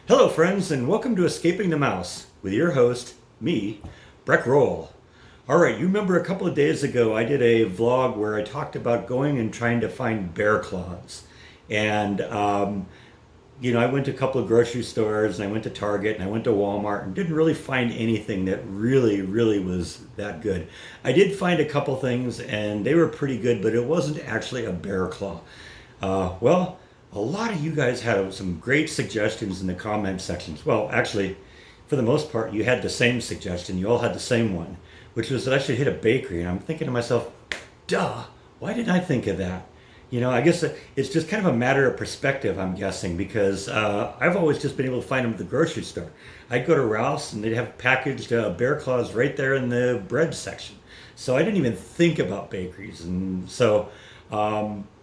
Hello, friends, and welcome to Escaping the Mouse with your host, me, Breck Roll. All right, you remember a couple of days ago I did a vlog where I talked about going and trying to find bear claws. And, I went to a couple of grocery stores, and I went to Target, and I went to Walmart, and didn't really find anything that really was that good. I did find a couple things, and they were pretty good, but it wasn't actually a bear claw. A lot of you guys had some great suggestions in the comment sections. Well, actually, for the most part, you had the same suggestion. You all had the same one, which was that I should hit a bakery. And I'm thinking to myself, duh, why didn't I think of that? I guess it's just kind of a matter of perspective, I'm guessing, because I've always just been able to find them at the grocery store. I'd go to Ralph's and they'd have packaged bear claws right there in the bread section. So I didn't even think about bakeries. And so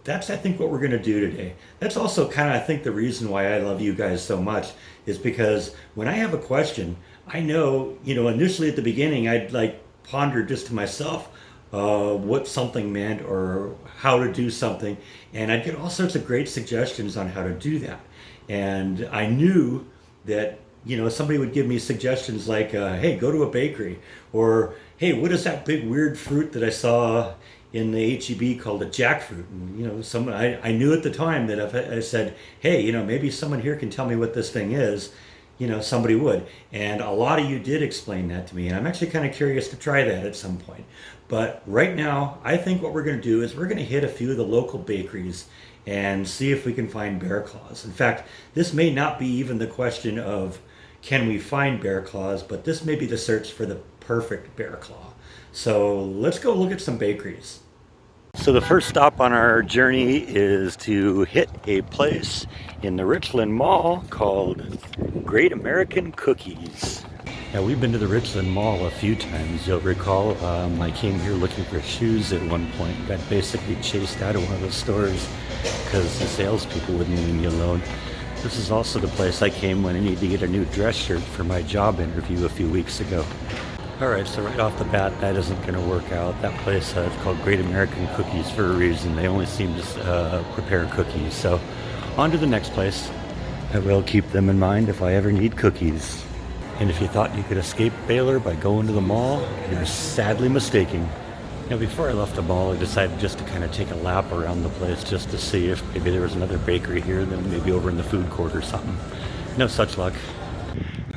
that's, I think, what we're going to do today. That's also kind of, I think, the reason why I love you guys so much is because when I have a question, I know, initially at the beginning, I'd ponder just to myself what something meant or how to do something. And I'd get all sorts of great suggestions on how to do that. And I knew that, somebody would give me suggestions like, hey, go to a bakery, or hey, what is that big weird fruit that I saw in the HEB called a jackfruit? And, I knew at the time that if I said, hey, maybe someone here can tell me what this thing is, somebody would. And a lot of you did explain that to me, and I'm actually kind of curious to try that at some point. But right now, I think what we're going to do is we're going to hit a few of the local bakeries and see if we can find bear claws. In fact, this may not be even the question of can we find bear claws, but this may be the search for the perfect bear claw. So let's go look at some bakeries. So the first stop on our journey is to hit a place in the Richland Mall called Great American Cookies. Now, we've been to the Richland Mall a few times, you'll recall. I came here looking for shoes at one point, got basically chased out of one of the stores because the salespeople wouldn't leave me alone. This is also the place I came when I needed to get a new dress shirt for my job interview a few weeks ago. Alright, so right off the bat, that isn't going to work out. That place is called Great American Cookies for a reason. They only seem to prepare cookies. So, on to the next place. I will keep them in mind if I ever need cookies. And if you thought you could escape Baylor by going to the mall, you're sadly mistaken. Now, before I left the mall, I decided just to kind of take a lap around the place just to see if maybe there was another bakery here, then maybe over in the food court or something. No such luck.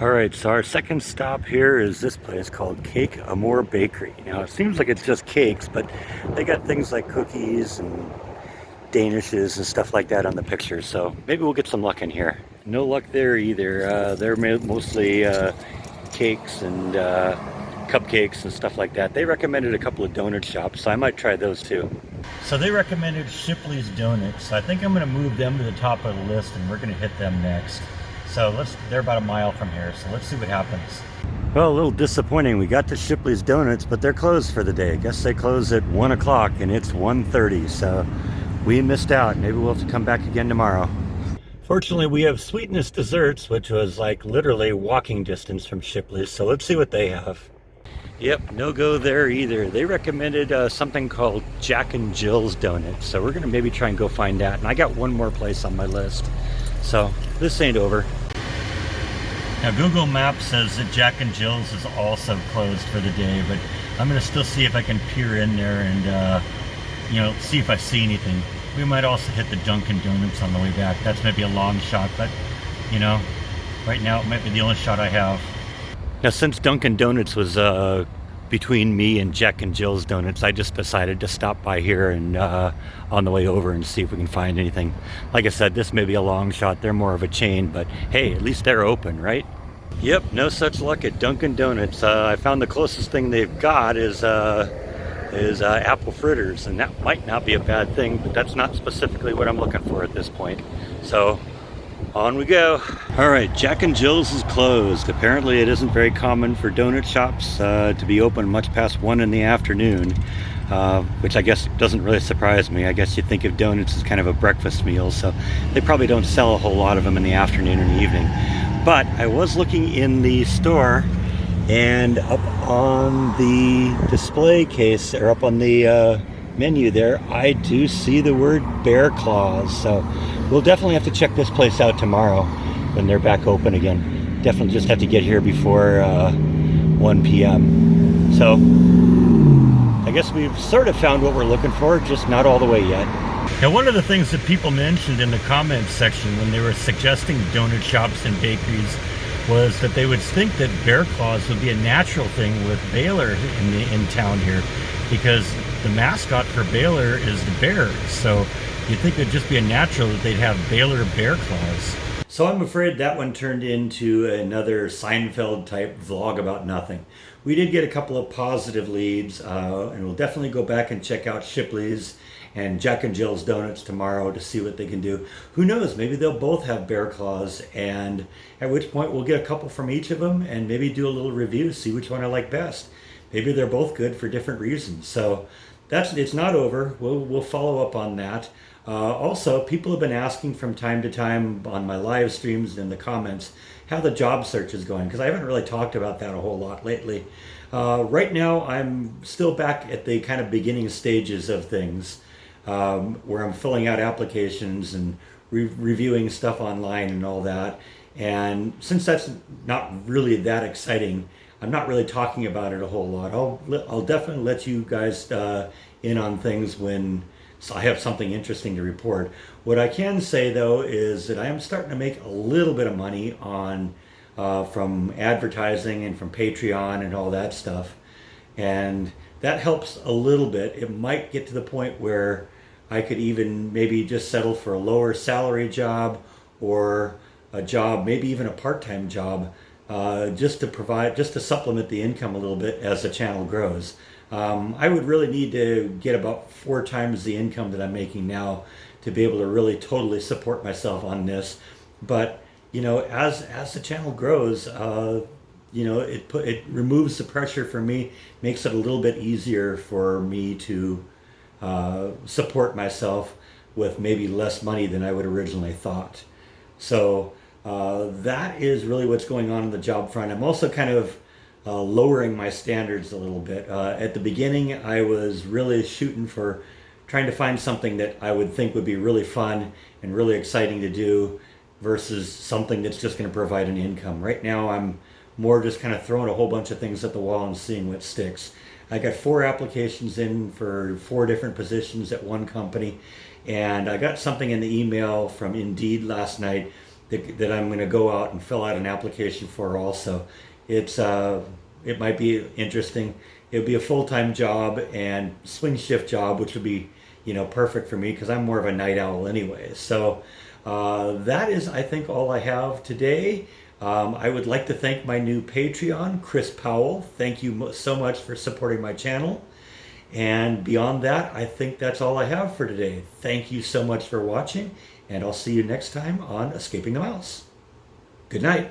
Alright, so our second stop here is this place called Cake Amour Bakery. Now, it seems like it's just cakes, but they got things like cookies and danishes and stuff like that on the picture, so maybe we'll get some luck in here. No luck there either. They're mostly cakes and cupcakes and stuff like that. They recommended a couple of donut shops, so I might try those too. So they recommended Shipley's Donuts. I think I'm going to move them to the top of the list, and we're going to hit them next. So they're about a mile from here, so let's see what happens. Well, a little disappointing. We got to Shipley's Donuts, but they're closed for the day. I guess they close at 1 o'clock, and it's 1:30, so we missed out. Maybe we'll have to come back again tomorrow. Fortunately, we have Sweetness Desserts, which was like literally walking distance from Shipley's, so let's see what they have. Yep, no go there either. They recommended something called Jack and Jill's Donuts, so we're going to maybe try and go find that. And I got one more place on my list, so this ain't over. Now, Google Maps says that Jack and Jill's is also closed for the day, but I'm going to still see if I can peer in there and, see if I see anything. We might also hit the Dunkin' Donuts on the way back. That's maybe a long shot, but, right now it might be the only shot I have. Now, since Dunkin' Donuts was between me and Jack and Jill's Donuts, I just decided to stop by here and on the way over and see if we can find anything. Like I said, this may be a long shot. They're more of a chain, but hey, at least they're open, right? Yep, no such luck at Dunkin' Donuts. I found the closest thing they've got is apple fritters, and that might not be a bad thing, but that's not specifically what I'm looking for at this point. So on we go. All right, Jack and Jill's is closed. Apparently it isn't very common for donut shops to be open much past 1 in the afternoon, which I guess doesn't really surprise me. I guess you think of donuts as kind of a breakfast meal, so they probably don't sell a whole lot of them in the afternoon and evening. But I was looking in the store, and up on the display case, or up on the menu there, I do see the word bear claws. So we'll definitely have to check this place out tomorrow. when they're back open again. Definitely just have to get here before 1 p.m. So I guess we've sort of found what we're looking for, just not all the way yet. Now, one of the things that people mentioned in the comments section when they were suggesting donut shops and bakeries was that they would think that bear claws would be a natural thing with Baylor in town here, because the mascot for Baylor is the Bears. So you'd think it'd just be a natural that they'd have Baylor bear claws. So I'm afraid that one turned into another Seinfeld type vlog about nothing. We did get a couple of positive leads, and we'll definitely go back and check out Shipley's and Jack and Jill's Donuts tomorrow to see what they can do. Who knows, maybe they'll both have bear claws, and at which point we'll get a couple from each of them and maybe do a little review, see which one I like best. Maybe they're both good for different reasons. So it's not over. We'll follow up on that. Also, people have been asking from time to time on my live streams and in the comments how the job search is going, because I haven't really talked about that a whole lot lately. Right now, I'm still back at the kind of beginning stages of things, where I'm filling out applications and reviewing stuff online and all that. And since that's not really that exciting, I'm not really talking about it a whole lot. I'll definitely let you guys in on things when I have something interesting to report. What I can say though is that I am starting to make a little bit of money on from advertising and from Patreon and all that stuff, and that helps a little bit. It might get to the point where I could even maybe just settle for a lower salary job, or a job, maybe even a part-time job, just to supplement the income a little bit as the channel grows. I would really need to get about 4 times the income that I'm making now to be able to really totally support myself on this. But you know, as the channel grows, you know, it removes the pressure for me, makes it a little bit easier for me to support myself with maybe less money than I would originally thought. So that is really what's going on the job front. I'm also kind of lowering my standards a little bit. At the beginning, I was really shooting for trying to find something that I would think would be really fun and really exciting to do versus something that's just going to provide an income. Right now, I'm more just kind of throwing a whole bunch of things at the wall and seeing what sticks. I got 4 applications in for 4 different positions at one company, and I got something in the email from Indeed last night that I'm going to go out and fill out an application for also. It might be interesting. It would be a full-time job and swing shift job, which would be, you know, perfect for me because I'm more of a night owl anyway. So that is, I think, all I have today. I would like to thank my new Patreon, Chris Powell. Thank you so much for supporting my channel. And beyond that, I think that's all I have for today. Thank you so much for watching, and I'll see you next time on Escaping the Mouse. Good night.